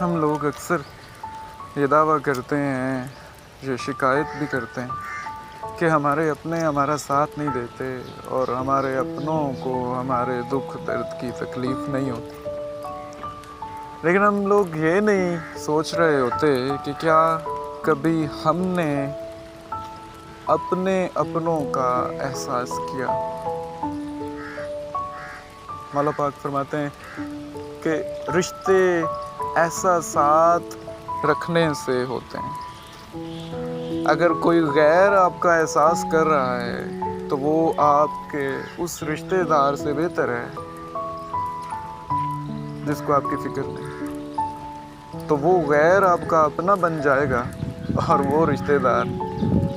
ہم لوگ اکثر یہ دعویٰ کرتے ہیں، یہ شکایت بھی کرتے ہیں کہ ہمارے اپنے ہمارا ساتھ نہیں دیتے اور ہمارے اپنوں کو ہمارے دکھ درد کی تکلیف نہیں ہوتی، لیکن ہم لوگ یہ نہیں سوچ رہے ہوتے کہ کیا کبھی ہم نے اپنے اپنوں کا احساس کیا۔ مولا پاک فرماتے ہیں کہ رشتے احساسات رکھنے سے ہوتے ہیں۔ اگر کوئی غیر آپ کا احساس کر رہا ہے تو وہ آپ کے اس رشتہ دار سے بہتر ہے جس کو آپ کی فکر نہیں، تو وہ غیر آپ کا اپنا بن جائے گا اور وہ رشتہ دار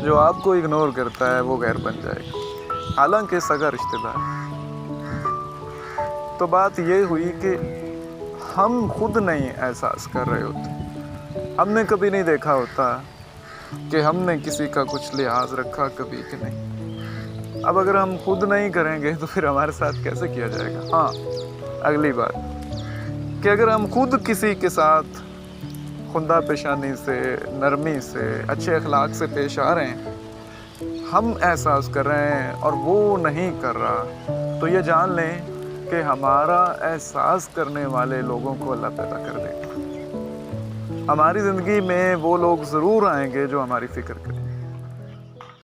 جو آپ کو اگنور کرتا ہے وہ غیر بن جائے گا، حالانکہ سگا رشتہ دار۔ تو بات یہ ہوئی کہ ہم خود نہیں احساس کر رہے ہوتے، ہم نے کبھی نہیں دیکھا ہوتا کہ ہم نے کسی کا کچھ لحاظ رکھا کبھی کہ نہیں۔ اب اگر ہم خود نہیں کریں گے تو پھر ہمارے ساتھ کیسے کیا جائے گا؟ ہاں، اگلی بات کہ اگر ہم خود کسی کے ساتھ خندہ پیشانی سے، نرمی سے، اچھے اخلاق سے پیش آ رہے ہیں، ہم احساس کر رہے ہیں اور وہ نہیں کر رہا، تو یہ جان لیں کہ ہمارا احساس کرنے والے لوگوں کو اللہ پیدا کر دے گا۔ ہماری زندگی میں وہ لوگ ضرور آئیں گے جو ہماری فکر کریں۔